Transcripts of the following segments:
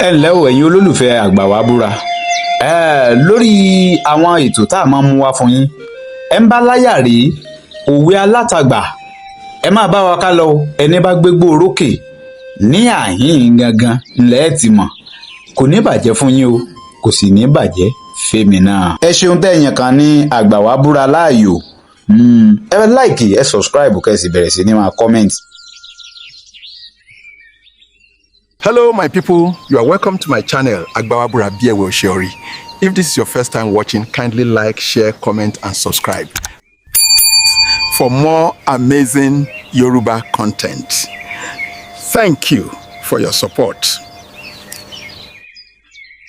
ẹ ǹlẹ́ o ẹ̀yin olólùfẹ́ AGBAWABURA lórí àwọn ètò tá a máa mú wá fún yín ẹ ń bá láyà rí òwe alátagbà ẹ máa bá wa ká lọ ẹni bá gbégbó orókè ní àhín gangan ńlẹ́ ti mọ̀ kò ní bàjẹ́ fún yín o kò sì ní bàjẹ́ fèmí náà. ẹ ṣeun tẹ̀yìn kan ní AGBAWABURA láàyò ẹ láìkì ẹ subscribe kẹ́ sì bẹ̀rẹ̀ sí ní máa comment. Hello, my people. You are welcome to my channel, AGBAWABURA Ep2. If this is your first time watching, kindly like, share, comment, and subscribe for more amazing Yoruba content. Thank you for your support.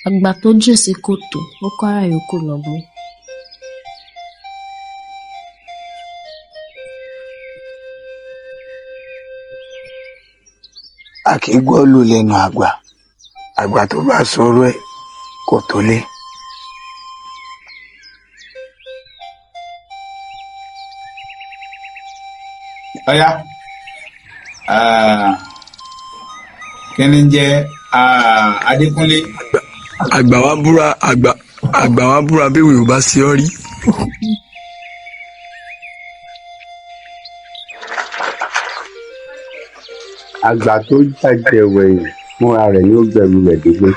Àgbà tó jìn sí kòtò, ó kọ́ ara yòókù lọ́gbọ́n. A kì í gbọ́ lù lẹ́nu àgbà, àgbà tó bá sọ̀rọ̀ ẹ̀ kò tó lé. Ọ̀yá kí ni jẹ́ Adékúnlé. AGBAWABURA bí wèé bá sí ọ rí. Àgbà tó jàjẹ wẹ̀yìn fúnra rẹ̀ ni ó gbẹ̀rù rẹ̀ délé.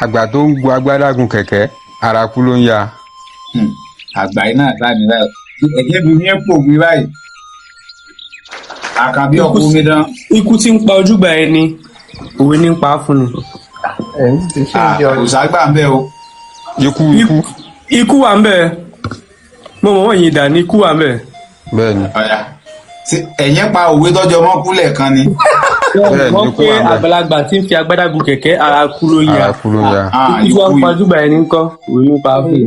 Àgbà tó ń gun agbádágun kẹ̀kẹ́ ara kú ló ń ya. Àgbà yìí náà sáà ní báyìí ẹ̀jẹ̀ bí ní pò wí báyìí àkàbí ọkọ omi dán. Ikú tí ń pa ojúgbà ẹni òwe ní ń pa á fún ni. Kò ságbà ń bẹ o. Ikú wà ń bẹ. Mo mọ̀ wọ́n yìí dà ní ikú wà ń bẹ. Bẹ́ẹ̀ni. Ọ̀yá ẹ̀yìn pa òwe tọ́jọ́ mọ́ kúlẹ̀ kan ni. Wọ́n pé àgbàlagbà tí ń fi agbádágun kẹ̀kẹ́ ara kú ló ya. Ikú tí wọ́n ń pa ojúgbà ẹni ń kọ́ òwe ní ń pa á fún ni.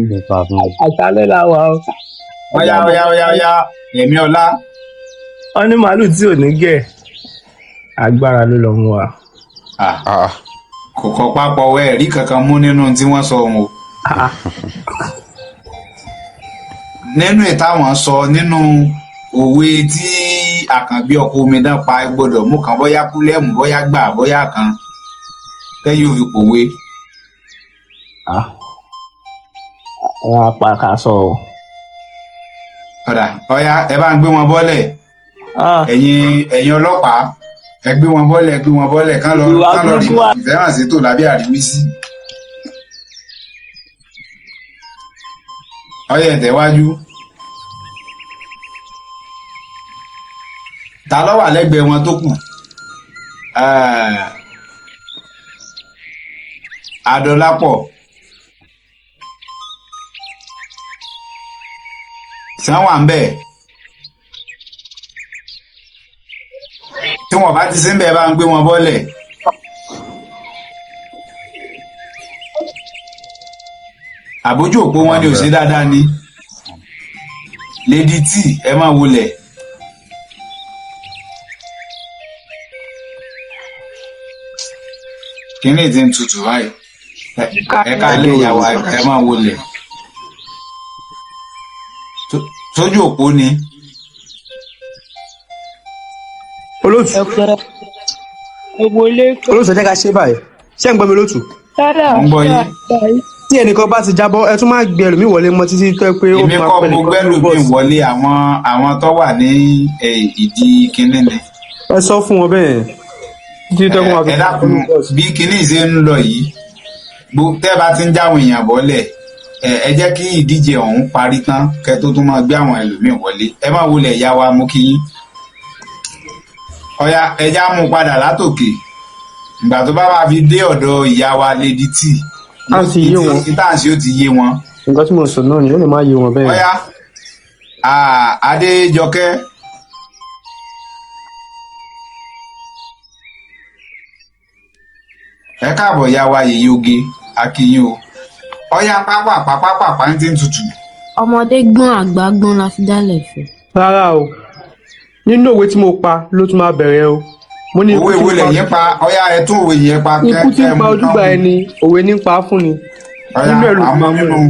Àṣálẹ́ la wà o. Ọ̀yá ẹ̀mí ọlá. Wọ́n ní màálù tí ò ní gẹ̀ agbára ló lọ mú wa. Kò kọ́ pápọ̀ ọwọ́ ẹ̀rí kankan mú nínú tí wọ́n sọ wọn o. Nínú ìtàwọn sọ nínú òwe tí àkànbí ọkọ omi dán pa gbọ́dọ̀ mú kan bóyá kúlẹ̀mù bóyá gbà bóyá kan tẹ́yìn òfin pòwe. Wọ́n á pa ká sọ o. Ọ̀yá ẹ bá ń gbé wọn bọ́lẹ̀. Ẹ̀yin ọlọ́pàá ẹ gbé wọn bọ́lẹ̀ kán lọ rí ìfẹ́ràn sí tò lábẹ́ àríwísí. Ọ̀yá ẹ tẹ̀wájú. Ta ló wà lẹ́gbẹ̀ẹ́ wọn tó kù? Adọlápọ̀. Sàn wà ń bẹ̀. Tí wọ́n bá ti sí ń bẹ̀ bá ń gbé wọn bọ́lẹ̀. Àbójú òpó wọn ni ò sí dáadáa ni. Lady T ẹ máa wọlẹ̀. Kíní ti ń tutù báyìí. Ẹ káalẹ́ ìyàwó ẹ máa wọlẹ̀. Sójú òpó ni. Olóòtú jẹ́ ká ṣe báyìí. Ṣé ń gbọ́ mi lótú? Mo ń gbọ́ yín. Tí ẹnìkan bá ti jábọ́ ẹ tún máa gbé ẹlòmíì wọlé mọ́ títí tó pé ó máa pẹ́ nìkan. Èmi kọ́ mo gbẹ́lòmíì wọlé àwọn tó wà ní ìdí kinní ni. Ẹ sọ fún wọn bẹ́ẹ̀. Ẹ dákun bí kinní ṣe ń lọ yìí tẹ́ bá ti ń jáwọn èèyàn bọ́lẹ̀ ẹ jẹ́ kí ìdíje ọ̀hún parí tán kẹ́ tó tún máa gbé àwọn ẹlòmíì wọlé. Ẹ má wọlé ìyá wa mú kí yín. Ọ̀yá ẹja mú padà látòkè ìgbà tó bá wà fi dé ọ̀dọ̀ ìyá wa Lady T ìtàǹsì ó ti yé wọn. Nǹkan tí mo sọ náà ni ó lè má yé wọn bẹ́ẹ̀. Ọ̀yá Adéjọkẹ́. Ẹ káàbọ̀ ìyá wa yèyé oge akínyìn o. Ọ̀yá pápá ń ti ń tutù. Ọmọdé gbọ́n àgbà gbọ́n la fi dálẹ̀ fẹ́. Rárá o, nínú òwe tí mo pa ló tún máa bẹ̀rẹ̀ o. Mo ní òwe wo lẹ̀yìn pa ọ̀yá ẹ tún òwe yẹn pa. Ikú tí ń pa ojúgbà ẹni òwe ní pa fún ni. Nínú ẹ̀ ló ti máa mú un.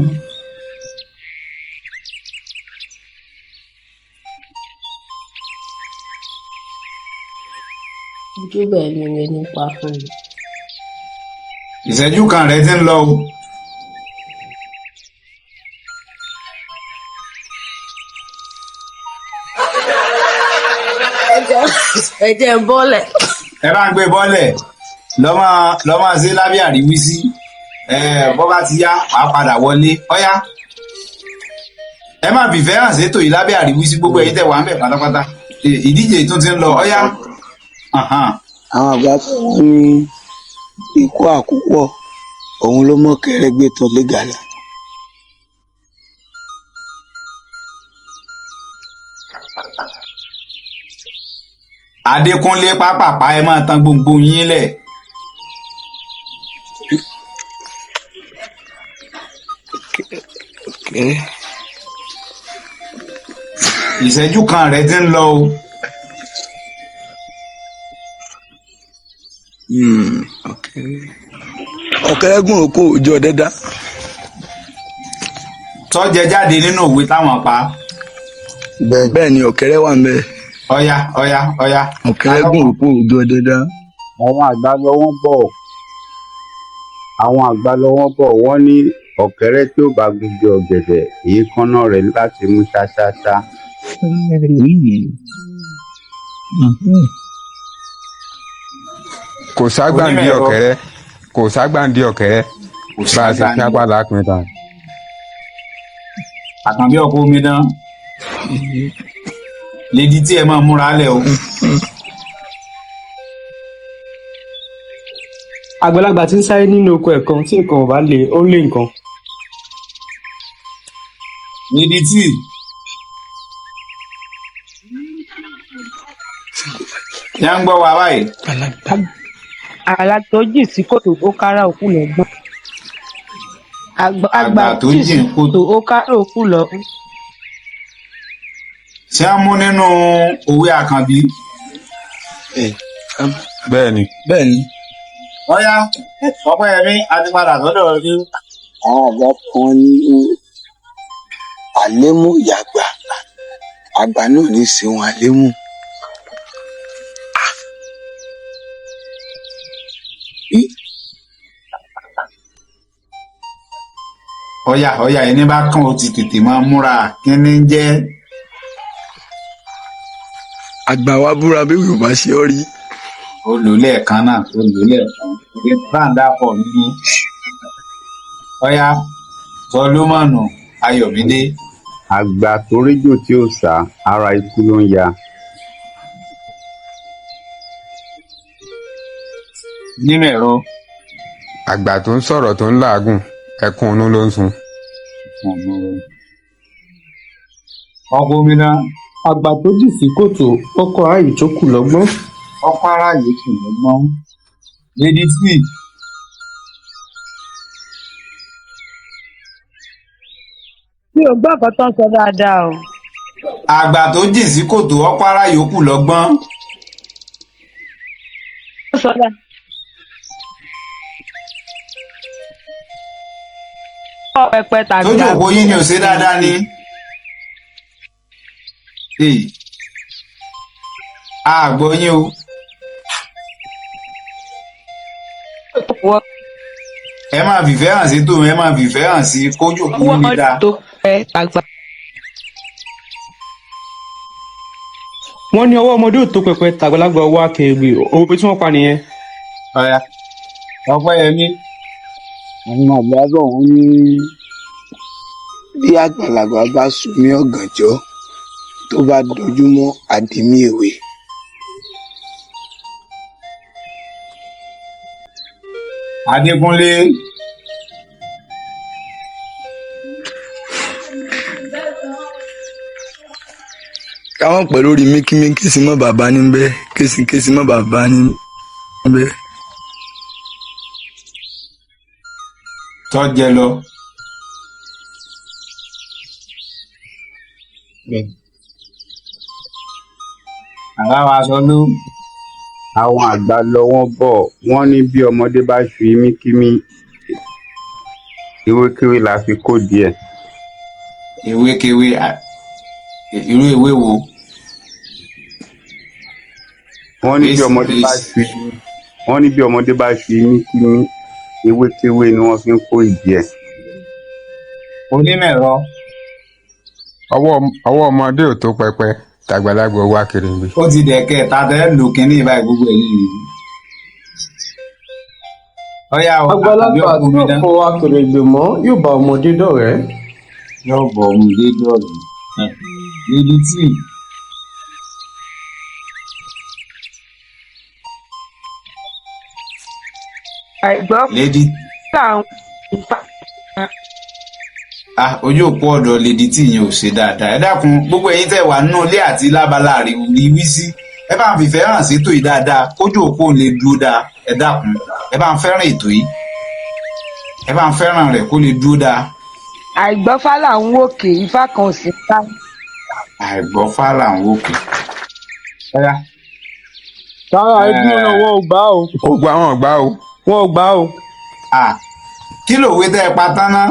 Ojú bẹ́ẹ̀ ni ìwé nípa fún mi. Ìṣẹ́jú kan rẹ ti ń lọ o. Ẹ jẹ́ ń bọ́lẹ̀. Ẹ bá ń gbé bọ́lẹ̀ lọ́mọ sí lábẹ́ àríwísí. Bọ́ bá ti yá wàá padà wọlé. Ọ̀yá ẹ má fìfẹ́ hàn sétò yìí lábẹ́ àríwísí gbogbo ẹ̀yin tẹ̀ wá ń bẹ̀ pátápátá. Ìdíje tún ti ń lọ. Ọ̀yá. Àwọn àgbà tó wọ́n ní ikú àkúpọ̀ òun ló mọ̀ kẹrẹgbẹ tó lé gàlà. Adékúnlé pápápá ẹ máa tan gbogbo yín lẹ̀. Ìṣẹ́jú kan rẹ ti ń lọ o. Ọ̀kẹ́rẹ́ gùn òkú òjò dẹ́dá. Tọ́jẹ jáde nínú òwe táwọn pa. Bẹ́ẹ̀ ni ọ̀kẹ́rẹ́ wà ń bẹ̀. Ọ̀yá. Ọ̀kẹ́rẹ́ gùn òkú òjò dẹ́dá. Àwọn àgbà lọ́wọ́ bọ̀ wọ́n ní ọ̀kẹ́rẹ́ tí ó bá gungi ọ̀gẹ̀dẹ̀ èékánná rẹ̀ láti mú ṣáṣáṣá. Kò ságbàǹdì ọ̀kẹ́rẹ́ bá a ṣe fi apá lápin tán. Àkànbí ọkọ omidan lèdi tí ẹ máa múra lẹ̀ o. Àgbàlagbà tí ń sáré nínú oko ẹ̀kan tí nǹkan ò bá lè ó lé nǹkan. Lèdi tí. Yá ń gbọ́ wa báyìí. Àgbà tó jìn sí kòtò ó kára òkú lọ́gbọ́n. Àgbà tó jìn sí kòtò ó kára òkú lọ́gbọ́n. Ṣé a mú nínú òwe Àkànbí? Bẹ́ẹ̀ni. Ọ̀yá Ọpẹ́yẹmí a ti padà sọ́dọ̀ ọdún. Àwọn àgbà kan ní àlémù ìyàgbà àgbà náà ní sí wọn àlémù. Ọ̀yá ẹni bá kàn ó ti tètè máa múra kí ni ń jẹ́. Àgbàwábúra bí Yorùbá ṣe ọ rí. Ó lò lẹ́ẹ̀kan náà báńdà pọ̀ nínú. Ọ̀yá Sọlómọ́nù Ayọ̀mídé. Àgbà tó réjò tí ó sá ara ikú ló ń ya. Nínú ẹ̀rọ. Àgbà tó ń sọ̀rọ̀ tó ń làágùn ẹkún inú ló ń sun. Ọkọ omidan. Àgbà tó jìn sí kòtò ó kọ́ ààyè tó kù lọ́gbọ́n. Ọkọ aráyé kì í lọ́gbọ́n. Lèdi tí. Mi ò gbọ́ nǹkan tó ń sọ dáadáa o. Àgbà tó jìn sí kòtò ọkọ aráyé kù lọ́gbọ́n. Tójú òpó yín ni ò ṣe dáadáa ni. Àgbọ̀ yín o. Ẹ máa fìfẹ́ hàn sí tòun, ẹ máa fìfẹ́ hàn sí kójú òpó yín ní dáa. Wọ́n ní ọwọ́ ọmọdé ò tó pẹpẹ tàgbàlagbà ọwọ́ akèrègbè òwe tí wọ́n pa nìyẹn. Ọ̀yá Ọpẹ́yẹmí. Àwọn àgbà bọ̀ wọ́n ní bí àgbàlagbà bá sùn ní ọ̀gànjọ́ tó bá dojúmọ́ àdìmí èwe. Adékúnlé. Káwọn pẹ̀ lórí míkímíkí sí mọ́ bàbá níbẹ̀ kéṣìkéṣì mọ́ bàbá níbẹ̀. Tọ́jẹ lọ. Àbáwá sọ ló. Àwọn àgbà lọ́wọ́ bọ̀ wọ́n ní bí ọmọdé bá ṣu imíkímí ewékewé la fi kó díẹ̀. Ewékewé irú ewé wo? wọ́n ní bí ọmọdé bá ṣu wọ́n ní bí ọmọdé bá ṣu mímí ewékéwé ni wọ́n fi ń kó ìdí ẹ̀. onímẹ̀rọ ọwọ́ ọmọdé ò tó pẹpẹ tàgbàlagbà wá kiri ń gbé. ó ti dẹ̀kẹ́ tàbẹ́ lò kínní ìbáyìí gbogbo ẹ̀yìn nìyí. ọ̀yá o àgbàlagbà tí yóò fọ akèrègbè mọ́ yóò bá ọmọdé dọ̀rẹ́. yóò bọ̀ ọmọdé dọ̀rẹ́ níbi tí. àìgbọ́ lédi táwọn ojú òpó ọ̀dọ̀ lédi tí ìyẹn ò ṣe dáadáa ẹ dákun gbogbo ẹ̀yin tẹ́ wà nínú ilé àti lábala rí wí sí ẹ bá ń fìfẹ́ hàn sétò yìí dáadáa kójú òpó lè dúró dáa ẹ dákun ẹ bá ń fẹ́ràn ètò yìí ẹ bá ń fẹ́ràn rẹ̀ kó lè dúró dáa. àìgbọ́fá là ń wòkè ifá kan ò sí ká. àìgbọ́fá là ń wòkè. sára ẹbí náà wọn ò gbà o. wọn ò gbà o. wọn ò gbà o. kí lòwe tẹ́ ẹ pa tán ná.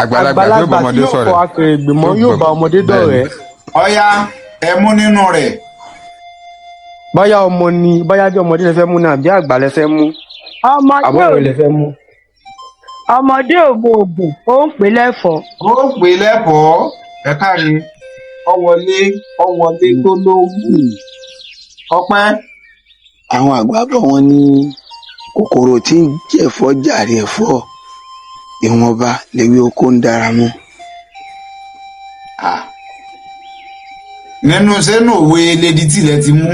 àgbàlagbà tí yóò bá ọmọdé tí yóò sọ̀rọ̀ fọ akèrègbè mọ́ yóò bá ọmọdé dọ̀rẹ́. ọ̀yá ẹ mú nínú rẹ̀. báyà ọmọ ni báyà bí ọmọdé lè fẹ́ mú náà bí àgbà lè fẹ́ mú. àbọ̀rẹ̀ lè fẹ́ mú. ọmọdé ògbó ògùn ó ń pè lẹ́fọ̀ọ́. ó ń pè lẹ́fọ̀ọ́ ẹ káre ọwọlé tó lóògùn ọpẹ́. àwọn àgbà bọ̀ wọ́n ní kòkòrò tí ń jẹ̀fọ́ jàre ẹ̀fọ́ ìwọ̀nba lèwe oko ń dára mọ́. nínú sẹ́nu òwe lédi tìlẹ̀ ti mú.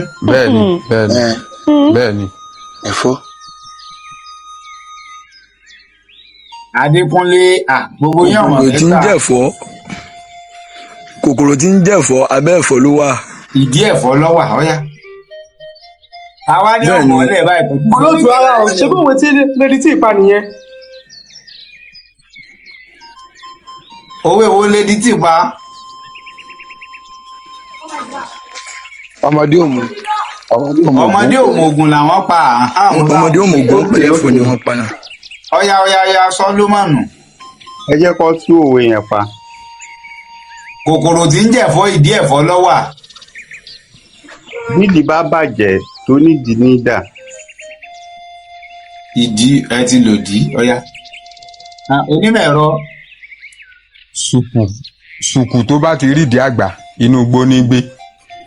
bẹ́ẹ̀ni. ẹ̀fọ́. Adékúnlé gbogbo yẹn ọmọ mẹ́ta. kòkòrò tí ń jẹ̀fọ́ abẹ́ ẹ̀fọ́ ló wà. ìdí ẹ̀fọ́ ló wà ọ̀yá. àwa ní ọmọ ọlẹ́ báyìí pẹ̀lú. olóòtú ara ò ṣe bóun tí lédi tí ìpa nìyẹn. òwe wo lédi tí pa. ọmọdé òmù. ọmọdé òmùgùn làwọn pa. ọmọdé òmùgùn pẹ̀lú ẹ̀fọ́ ni wọ́n pa náà. ọ̀yá sọ́lúmọ̀nù. ẹ jẹ́ kó tú òwe yẹn pa. kòkòrò tí ń jẹ̀fọ́ ìdí ẹ̀fọ́ ló wà. bídìí bá bàjẹ́ tó nídìí ní dà. ìdí ẹ ti lòdì ọ̀yá. onímọ̀ ẹ̀rọ. sùkù tó bá ti rídìí àgbà inú igbó ní gbé.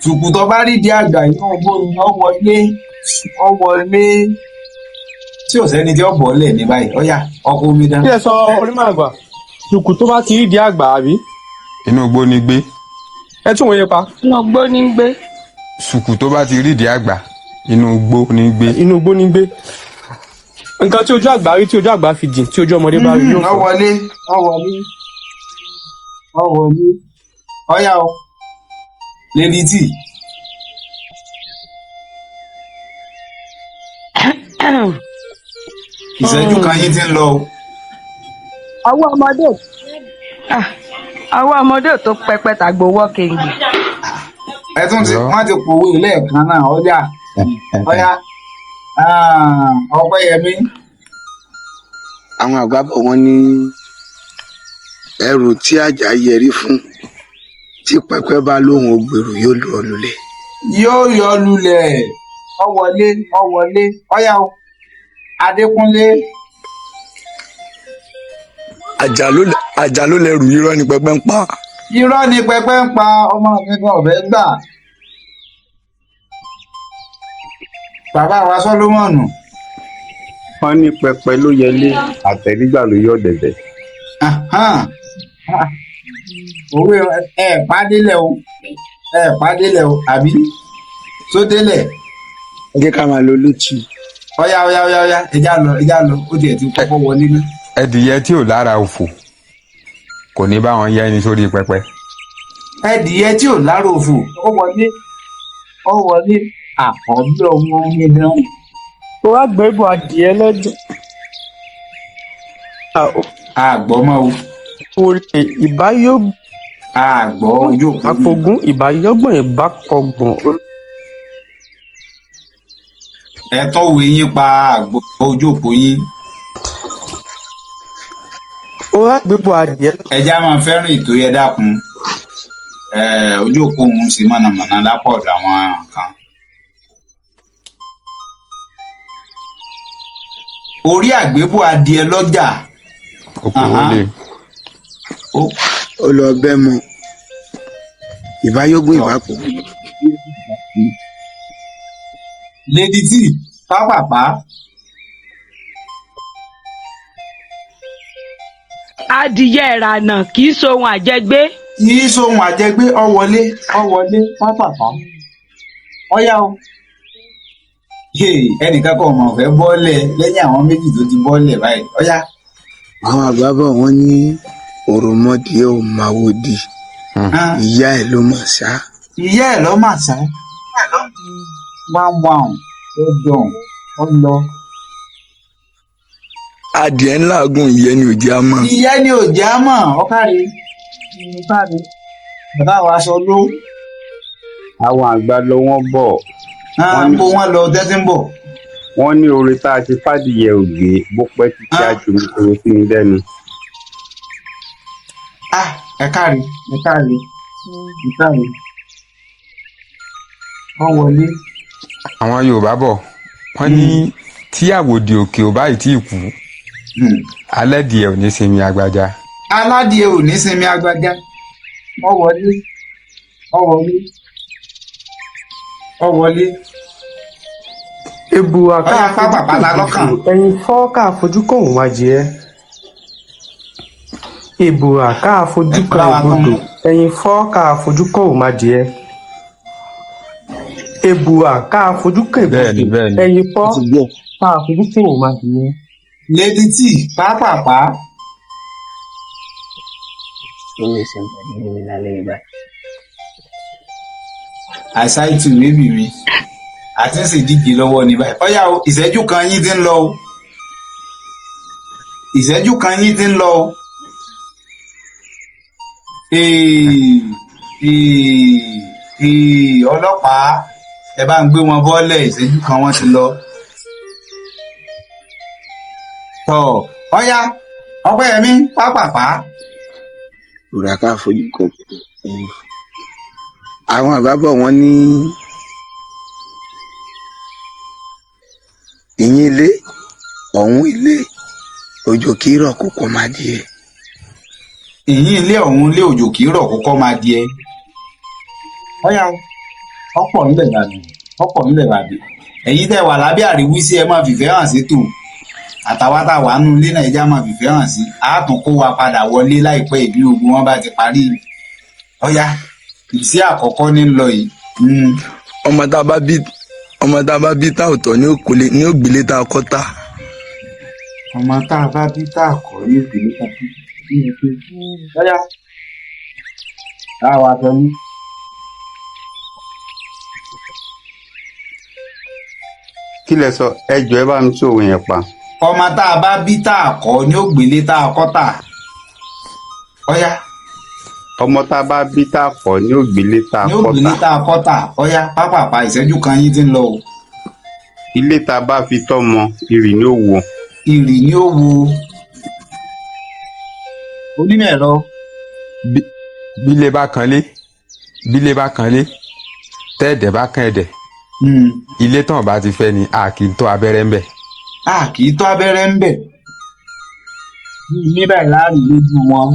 sùkù tó bá rídìí àgbà inú igbó ni ó wọlé tí ò sẹ́ni tí ó bọ̀ ọ́lẹ̀ ní báyìí ọ̀yá ọkọ̀ omi dá. kí ẹ sọ onímọ̀ àgbà sùkù tó bá ti rídìí àgbà àbí. inú igbó ní gbé. ẹ tún wọ́n yẹn pa. inú igbó ní gbé. sùkù tó bá ti rídìí àgbà inú igbó ní gbé. inú igbó ní gbé. nǹkan tí ojú àgbà rí tí ojú àgbà fi jìn tí ojú ọmọdé bá rí yóò fọ. ọwọlé ọ̀yá o lédi tí. ìṣẹ́jú kan yín ti ń lọ o. ọwọ́ ọmọdé ò tó pẹpẹ tàgbò wọ́ kéńgbì. ẹ tún ti wọ́n ti pòwe lẹ́ẹ̀kan náà ọ̀yá Ọpẹ́yẹmí. àwọn àgbà bọ̀ wọ́n ní ẹrù tí àjà yẹrí fún tí pẹpẹ bá lóhùn ògbèrò yóò lọ lulẹ̀. yóò yọ lulẹ̀ ọwọlé ọ̀yá o Adékúnlé. àjà ló lẹrù irọ́ ni pẹpẹ ń pa. irọ́ ni pẹpẹ ń pa ọmọ mi kan ọ̀fẹ́ gbà. bàbá wa Sólómọ̀nù. wọ́n ní pẹpẹ ló yẹlé àtẹ̀rígbà ló yọ dẹ̀dẹ̀. òwe pàdélẹ̀ o àbí sódélẹ̀. ẹ jẹ́ ká máa lo lótú. ọ̀yá ẹja lọ ó tiẹ̀ ti kọ́kọ́ wọlé ní. ẹdìyẹ tí ò lára òfò kò ní bá wọn yá ẹni sórí pẹpẹ. ẹdìyẹ tí ò lára òfò ó wọlé àkọ́bí ọmọ mi dán. ó wá gbẹ́bù adìẹ lẹ́jọ́. àgbọ̀mọ́ o. olè ìbáyọ̀. àgbọ̀ ojú òkú. àpògùn ìbáyọ̀gbọ̀n ìbákọ̀gbọ̀n. ẹ tọ́wọ́ eyín pa àgbọ̀ ojú òkú yín. ó wá gbẹ́bù adìẹ. ẹja máa fẹ́ràn ètò yẹn dákun ojú òkú òun sì mọ̀nàmọ́ná lápọ̀ ọ̀dọ̀ àwọn kan. orí àgbébọ̀ adìẹ lọ́jà. okòwò lè. ó lọ bẹ́ mọ ìbáyógún ìbákò. Lady T pápápá. adìyẹ ìrànà kì í ṣohun àjẹgbé. Kì í ṣohun àjẹgbé. Ọwọlé pápápá. Ọ̀yá o. Ẹnìkan kan ọmọ ọ̀fẹ́ bọ́ọ̀lẹ̀ lẹ́yìn àwọn méjì tó ti bọ́ọ̀lẹ̀ báyìí. Ọ̀yá. àwọn àgbà bọ̀ wọ́n ní òròmọdìẹ ò máa wò di ìyá ẹ̀ ló mà sá. Ìyá ẹ̀ ló mà sá. wáhùn ó dùn ó lọ. adìẹ ńlá gùn ìyẹn ni ò jẹ́ àmọ́. Ìyá ni ò jẹ́ àmọ́. Ọ̀kárí. Bàbá wa aṣọ ló. àwọn àgbà lọ wọ́n bọ̀. Bó wọ́n lọ tẹ́tí ń bọ̀. Wọ́n ní oore tá a ṣe fàdìyẹ ògbé bó pẹ́ títí àjò nítorí sí ni lẹ́nu. Ẹ káre. Wọ́n wọlé. àwọn Yorùbá bọ̀ wọ́n ní tí àwòdì òkè ò báyìí tí ì kú aládìẹ ò ní sinmi agbájá. Aládìẹ ò ní sinmi agbájá. Wọ́n wọlé. ebu àká ẹyin fọ́ ká fojú kòhùn wá jẹ. ebu àká fojú kan ìgbodò ẹyin fọ́ ká fojú kòhùn má jẹ. ebu àká fojú kan ìgbodò ẹyin fọ́ ká fojú kòhùn má jẹ. Lady T pápápá. àìsáìtì bébì mi àti ń ṣèdíje lọ́wọ́ ní báyìí. Ọ̀yá o, ìṣẹ́jú kan yín ti ń lọ o. Ọlọ́pàá ẹ bá ń gbé wọn bọ́lẹ̀, ìṣẹ́jú kan wọ́n ti lọ. Ọ̀yá Ọpẹ́yẹmí pápápá. òràká fojú kan. àwọn àgbà bọ̀ wọ́n ní ìyín ilé ọ̀hún ilé òjò kì í rọ̀ kókó máa díẹ̀. Ìyín ilé ọ̀hún ilé òjò kì í rọ̀ kókó máa díẹ̀. Ọ̀yá ọ̀pọ̀ nílẹ̀ bàbí. Ẹ̀yin tẹ́ wà lábẹ́ àríwísí ẹ máa fìfẹ́ hàn sí tò. Àtàwọn tá a wà nù ilé náà ẹja máa fìfẹ́ hàn sí. A tún kó wa padà wọlé láìpẹ́ ìbí ogun wọn bá ti parí. Ọ̀yá ìsí àkọ́kọ́ ní lọ yìí. ọmọ tá a bá bí tá ò tọ́ ní ògbélé tá a kọ́ tá. Ọmọ tá a bá bí tá a kọ́ ní ògbélé tá a kọ́. Ọ̀yá táwa tọ́ ní. kí lẹ sọ ẹ jọ̀ọ́ ẹ bá mi sọ òwe yẹn pa. Ọmọ tá a bá bí tá a kọ́ ní ògbélé tá a kọ́ tà. Ọ̀yá. ọmọ tá a bá bí tá a kọ́ ní ògbélé tá a kọ́ tà. ní ògbélé tá a kọ́ tà. Ọ̀yá pápápá ìṣẹ́jú kan yín ti ń lọ o. ilé tá a bá fi tọ́mọ ìrì ni ó wọ̀. ìrì ni ó wo. onímọ̀ ẹ̀rọ. bílé bá kan lé tẹ́ẹ̀dẹ̀ bá kan ẹ̀dẹ̀ ilé tán bá ti fẹ́ ni a kì í tọ́ abẹ́rẹ́ ń bẹ̀. a kì í tọ́ abẹ́rẹ́ ń bẹ̀. ní báyìí láàrin lójú wọn.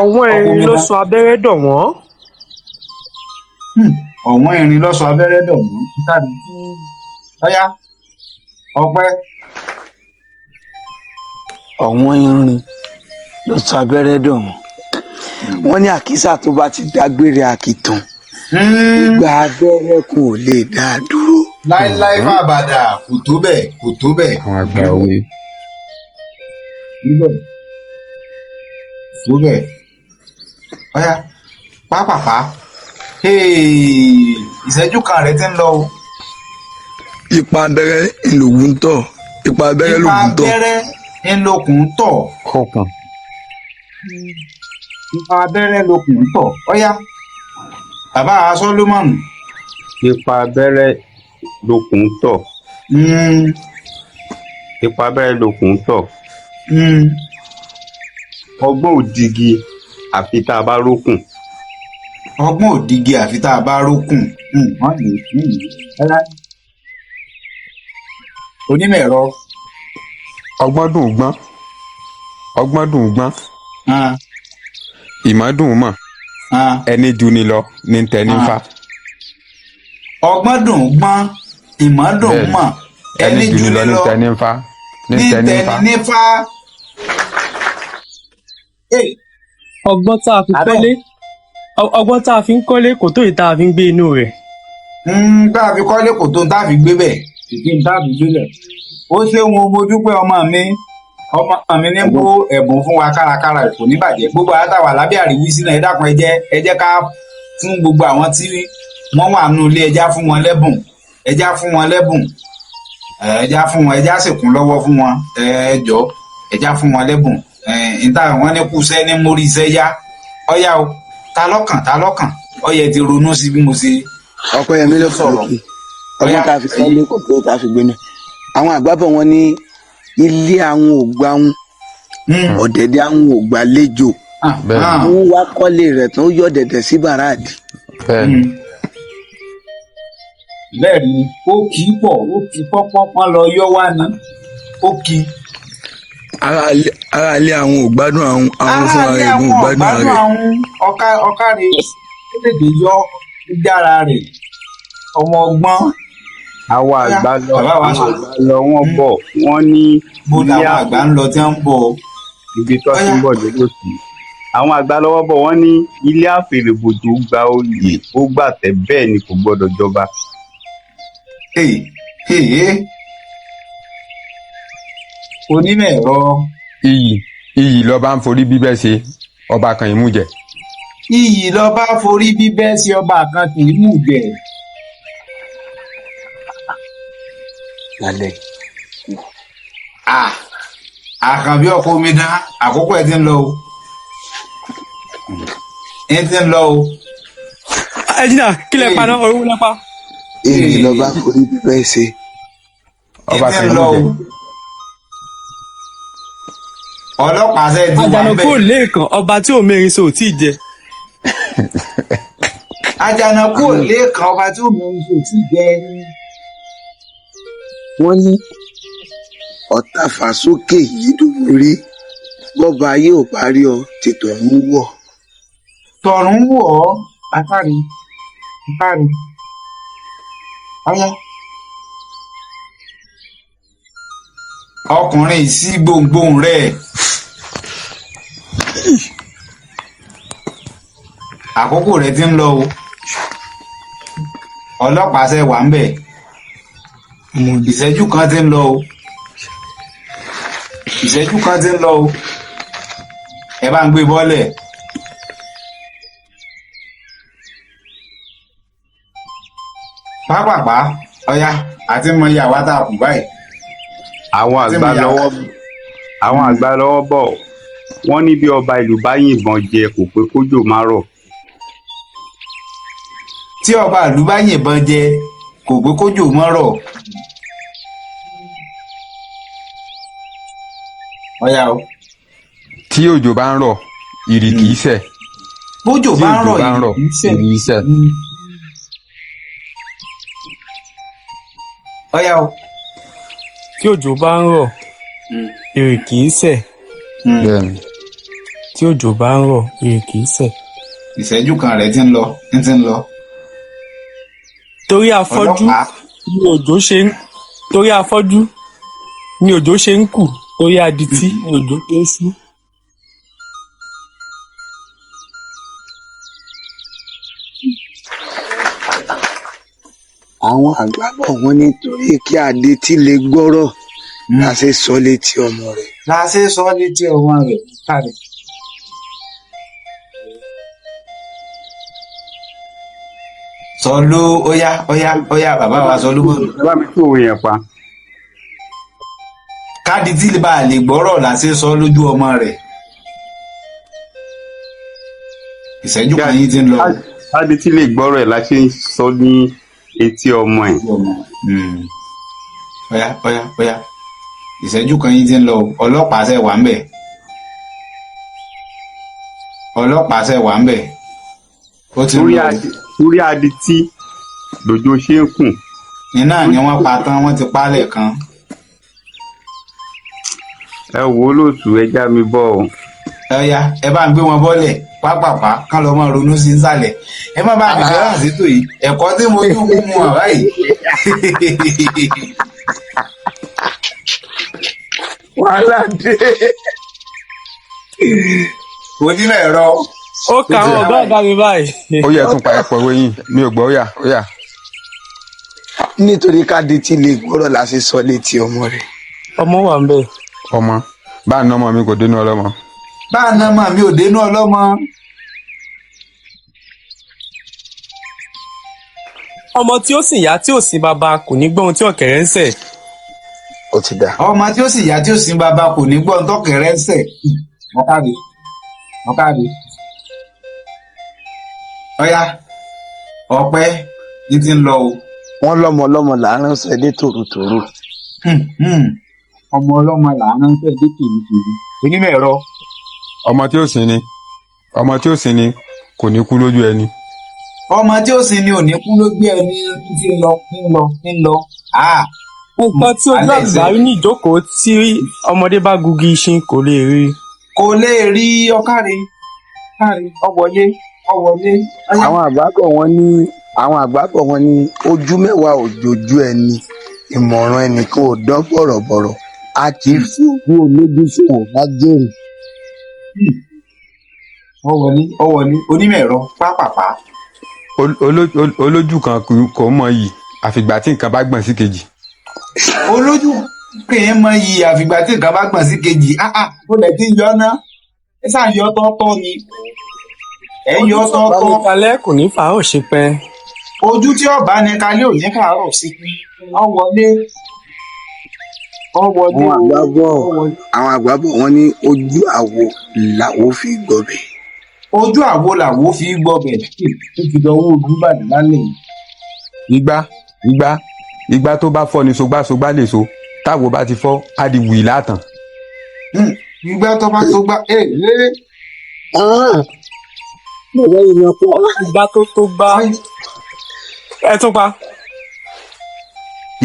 ọ̀wọ́n erin ló sọ abẹ́rẹ́ dọ̀ wọ́n. ọ̀wọ́n erin ló sọ abẹ́rẹ́ dọ̀ wọ́n. Ọ̀yá Ọpẹ́. ọ̀wọ́n irin ló sọ abẹ́rẹ́ dọ̀ wọ́n. wọ́n ní àkísà tó bá ti dágbére àkìtàn ìgbà abẹ́rẹ́ kò lè dá a dúró. láíláí má bàdà kò tó bẹ́ẹ̀. àwọn àgbà òwe. tó bẹ́ẹ̀. Ọ̀yá pápápá. ìṣẹ́jú kan rẹ̀ ti ń lọ o. ipa abẹ́rẹ́ ńlògùn tọ̀. ipa abẹ́rẹ́ lògùn tọ̀. ipa abẹ́rẹ́ ńlògùn tọ̀. kọ̀ọ̀kan. ipa abẹ́rẹ́ lògùn tọ̀. Ọ̀yá bàbá Solomon. ipa abẹ́rẹ́ lògùn tọ̀. ipa abẹ́rẹ́ lògùn tọ̀. ọgbọ́n òdigi àfi tá a bá rókùn. ọgbọ́n òdigi àfi tá a bá rókùn. wọ́n lè onímọ̀ ẹ̀rọ. ọgbọ́n dùn gbọ́n ọgbọ́n dùn gbọ́n ìmọ̀ dùn mọ̀ ẹni jù ni lọ ní tẹni fa. ọgbọ́n dùn gbọ́n ìmọ̀ dùn mọ̀ ẹni jù ni lọ ní tẹni fa. ọgbọ́n tá a fi kọ́lé ọgbọ́n tá a fi ń kọ́lé kò tó yìí tá a fi ń gbé inú rẹ̀. tá a fi kọ́lé kò tó tá a fi gbé bẹ̀ kìkì tá a fi gbé bẹ̀. ó ṣeun mo dúpẹ́ ọmọ mi ní kó ẹ̀bùn fún wa kárakára kò ní bàjẹ́ gbogbo àtàwà lábẹ́ àríwísí náà ẹ dákun ẹ jẹ́ ká fún gbogbo àwọn tí wọ́n wà nínú ilé ẹjá fún wọn lẹ́bùn ẹjá fún wọn lẹ́bùn ẹjá fún wọn ẹjá sìnkún lọ́wọ́ fún wọn ẹjọ́ ẹjá fún wọn lẹ́bùn níta wọn ní kú sẹ́ ní mórí iṣẹ́ yá ọ̀yá o ta lọ́kàn ọ̀yẹ́ ti ronú sí bí mo ṣe. ọkọ yẹn mi ló sọ̀rọ̀ ọgbọ́n tá a fi kọ́lé kò tó tá a fi gbé náà àwọn àgbàbọ̀ wọn ní ilé àwọn ògbà wọn ọ̀dẹ̀dẹ̀ àwọn ògbà lẹ́jọ́ wọ́n wá kọ́lé rẹ̀ tán ó yọ ọ̀dẹ̀dẹ̀ sí bàràdì. bẹ́ẹ̀ ni ó kì í pọ̀ ó kì í pọ́npọ́n lọ yọ wá ná ó kì í. ara ilé àwọn ògbádùn àwọn fún ara ẹ̀gbọ́n ògbádùn ara rẹ̀. ọ̀ká rẹ̀ ó tètè yọ jára rẹ̀ ọmọ ọgbọ́n. àwọn àgbà lọ wọ́n bọ̀ wọ́n ní bó làwọn àgbà ń lọ tí wọ́n ń bọ̀ ibi tó ti ń bọ̀ lélòsì àwọn àgbà lọ́wọ́ bọ̀ wọ́n ní ilé àfèrèbòjò gba oyè ó gbàtẹ́ bẹ́ẹ̀ ni kò gbọ́dọ̀ jọba. onímọ̀ ẹ̀rọ. iyì lọba ń forí bíbẹ́ ṣe ọba kan ìmú jẹ. iyì lọba forí bíbẹ́ ṣe ọba kan kì í mú jẹ. lálẹ́. àkànbí ọkọ omi dá àkókò ẹ ti ń lọ o ẹ ti ń lọ o. ẹ jìnnà kí lè pa náà orí lẹ́pa. èyí lọ́ba forí bíbẹ́ ṣe. ọba kan ìmú jẹ. ọlọ́pàá ṣe ti wà bẹ́ẹ̀. àjànàkú ò lẹ́ẹ̀kan ọba tí ò mẹ́rin so ò tí ì jẹ. àjànàkú ò lẹ́ẹ̀kan ọba tí ò mẹ́rin so ò tí ì jẹ. wọ́n ní ọ̀tá fàsókè yìí dúborí bọ́ba yóò parí ọ ti tọ̀run wọ̀. tọ̀run wọ̀ ọ́ àtàrí ọ̀yá. ọkùnrin sí gbohùngbohùn rẹ̀ àkókò rẹ̀ ti ń lọ o ọlọ́pàá ṣe wà ń bẹ̀ ìṣẹ́jú kan ti ń lọ o ìṣẹ́jú kan ti ń lọ o ẹ bá ń gbé bọ́lẹ̀. pápápá ọ̀yá àti mọ iye àwa tá a kù báyìí. àwọn àgbà lọ́wọ́ bọ̀ wọ́n ní bí ọba ìlú bá yìnbọn jẹ kò pé kójò má rọ̀. tí ọba ìlú bá yìnbọn jẹ kò pé kójò má rọ̀. ọ̀yá o. tí òjò bá ń rọ̀ ìrì kì í sẹ̀. bójò bá ń rọ̀ ìrì kì í sẹ̀. ọ̀yá o. tí òjò bá ń rọ̀ ìrì kì í sẹ̀. tí òjò bá ń rọ̀ ìrì kì í sẹ̀. ìṣẹ́jú kan rẹ̀ ti ń lọ. torí afọ́jú ni òjò ṣe ń kù torí adití ni òjò tó ń ṣú. àwọn àgbà bọ̀ wọ́n nítorí kí adití lè gbọ́rọ̀ la ṣe sọ létí ọmọ rẹ̀. káre. sọlú óyá bàbá wa sọlú bò. ẹ bá mi tó òwe yẹn pa. káàdì tí bá lè gbọ́rọ̀ la ṣe sọ lójú ọmọ rẹ̀. ìṣẹ́jú kan yín ti ń lọ. káàdì tí lè gbọ́rọ̀ ẹ̀ la ṣe ń sọ ní etí ọmọ ẹ̀. ọ̀yá ìṣẹ́jú kan yín ti ń lọ ọlọ́pàá ṣe wà ń bẹ̀. ó ti ń lọ. orí adití lòjò ṣe ń kùn. iná ni wọ́n pa tán wọ́n ti pálẹ̀ kan. ẹ wò ó lóṣù ẹja mi bọ̀ o. ẹ̀yà ẹ bá ń gbé wọn bọ́lẹ̀ pápápá kán lọ máa ronú sí nsàlẹ̀ ẹ má bá mi fẹ́ràn sétò yìí ẹ̀kọ́ tí mo tún mú mu àbá yìí. wàhálà dé. onímọ̀ ẹ̀rọ. ó kà àwọn ọ̀gá ọ̀gá mi báyìí. ó yẹ tún pa ẹ̀pọ̀ ìwé yín mi ò gbọ́ ó yá. nítorí káde tí lè gbọ́rọ̀ la ṣe sọ létí ọmọ rẹ̀. ọmọ wà ń bẹ. ọmọ bá a ná ọmọ mi kò dénú ọlọ́mọ. bá a ná ọmọ mi ò dénú ọlọ́mọ. ọmọ tí ó sì yá tí ò sí bàbá kò ní gbọ́ ohun tí ọ̀kẹ́rẹ́ ń sẹ̀. ó ti dà. ọmọ tí ó sì yá tí ò sí bàbá kò ní gbọ́ ohun tọ́kẹ́rẹ́ ń sẹ̀. ọ̀kadì. ọ̀yá ọ̀pẹ ní ti ń lọ o. wọ́n lọ́mọ là ń ránṣẹ́ dé tòrótòró. ọmọ ọlọ́mọ là ń ránṣẹ́ dé tòrótòró. onímọ̀ ẹ̀rọ. ọmọ tí ó sin ni kò ní kú lójú ẹni. ọmọ tí ó sin ni ò ní kú lójú ẹni tí ń lọ. nǹkan tí ojú àgbà rí ní ìjókòó tí ọmọdé bá gugi iṣin kò lè rí. kò lè rí ọkàrí ọwọlé. àwọn àgbàgbọ́ wọn ní ojú mẹ́wàá òjòjú ẹni ìmọ̀ràn ẹnìkan ò dán bọ̀rọ̀bọ̀rọ̀ a kì í fi òkú olójú sí wọn bá jẹ́rìí. ọwọlé onímọ̀ ẹ̀rọ pápápá. olójú kan kò mọ yìí àfìgbà tí nǹkan bá gbọ̀n sí kejì. olójú kèé mọ yìí àfìgbà tí nǹkan bá gbọ̀n sí kejì. ó lẹ̀ tí ń yọ ná ẹ sáà yọ tọ́tọ́ ni. ẹ yọ tọ́tọ́. balẹ̀ kò ní fà á ò ṣe pẹ́. ojú tí ọba ní kalẹ́ ò ní káàárọ̀ sí pé ọwọlé. àwọn àgbàbọ̀ wọn ní ojú àwo làwo fi gbọbẹ̀. ojú àwo làwo fi gbọbẹ̀ tó fi dánwó olùbàdàn lálẹ́ yìí. ìgbà tó bá fọ́ ni sogbá lè so táwo bá ti fọ́ á di wì látàn. ìgbà tó bá sogbá ìgbà tó gbá ẹ tún pa.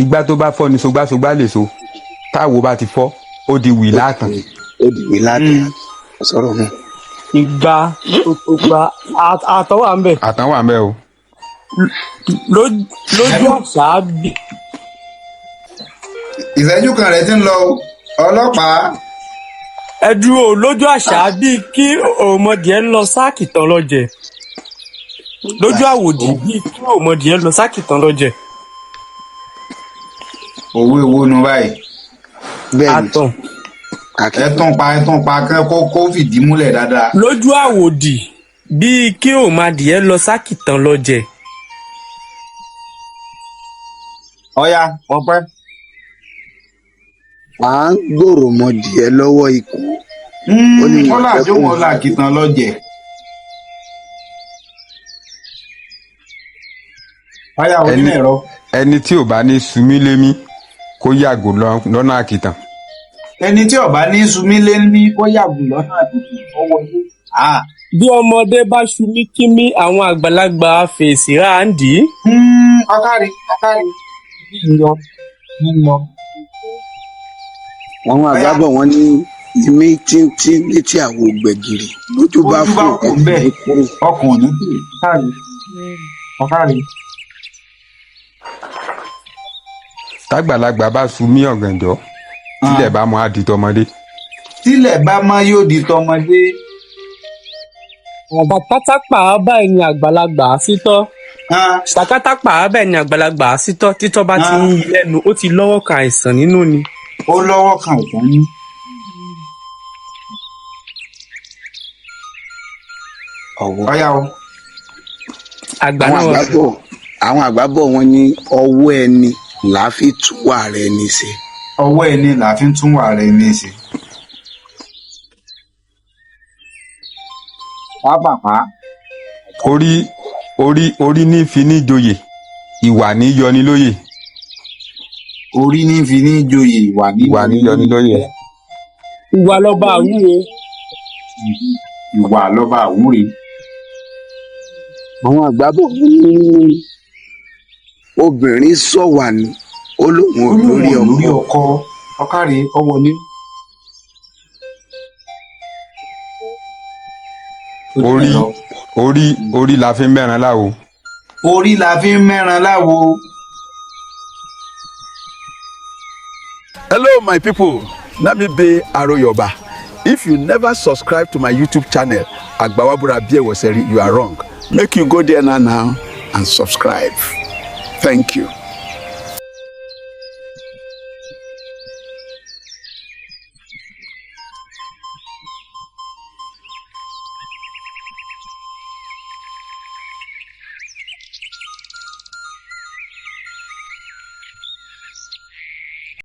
ìgbà tó bá fọ́ ni sogbá lè so táwo bá ti fọ́ ó di wì látàn. sọ̀rọ̀ mi. ìgbà tó gbá àtọ̀ wà ń bẹ̀. àtàn wà ń bẹ̀ o. lójú àṣà bí. ìṣẹ́jú kan rẹ̀ ti ń lọ ọlọ́pàá. ẹ dúró lójú àṣà bíi kí òmòdìẹ lọ sáàkì tán lọ́jẹ̀. lójú àwòdì bíi kí òmòdìẹ lọ sáàkì tán lọ́jẹ̀. òwe wo nu báyìí. àtàn. ẹtún pa kó fìdí múlẹ̀ dáadáa. lójú àwòdì bíi kí òmòdìẹ lọ sáàkì tán lọ́jẹ̀. ọ̀ya ọpẹ́. à ń gbòòrò mọdìẹ lọ́wọ́ ikú. wọ́n láti wọn làkìtàn lọ́jẹ̀. ọ̀ya onímọ̀ ẹ̀rọ. ẹni tí ò bá ní sumí lémí kó yàgò lọ́nà àkìtàn. ẹni tí ò bá ní sumí lémí kó yàgò lọ́nà àkìtàn. bí ọmọdé bá sumí kímí àwọn àgbàlagbà fèsì ráǹdì. ọkàrí àwọn àgbàbọ̀ wọn ní ìmí tíntín létí àwo gbẹ̀gìrì lójú bá fún ọkùnrin ọkàrí. tágbàlagbà bá sumí ọ̀gànjọ́ tílẹ̀ bá mọ́ á di tọmọdé. tílẹ̀ bá mọ́ yóò di tọmọdé. àbátápà báyìí ni àgbàlagbà sítọ́. ṣàkátàpà báyìí ni àgbàlagbà sítọ́ títọ́ bá ti ń yí lẹ́nu ó ti lọ́wọ́ kan àìsàn nínú ni. ó lọ́wọ́ kan àìsàn ní. ọ̀yá o. àwọn àgbàbọ̀ wọn ní ọwọ́ ẹni là á fi tún wà rẹ ní ṣe. ọwọ́ ẹni là á fi tún wà rẹ ní ṣe. pápápá. orí ní fi ní joyè ìwà ní yọni lóyè. orí ní fi ní joyè ìwà ní yọni lóyè. ìwà lọ́ba àwúre. ìwà lọ́ba àwúre. àwọn àgbàbọ̀ ní obìnrin sọ̀wà ní olóhùn olórí ọkọ ọkàrí ọwọlé. orí la fi ń mẹ́ran láwo. Orí la fi ń mẹ́ran láwo. Hello, my people. Nami be Aroyoba. If you never subscribe to my YouTube channel, AGBAWABURA Ep2, you are wrong. Make you go there now and subscribe. Thank you.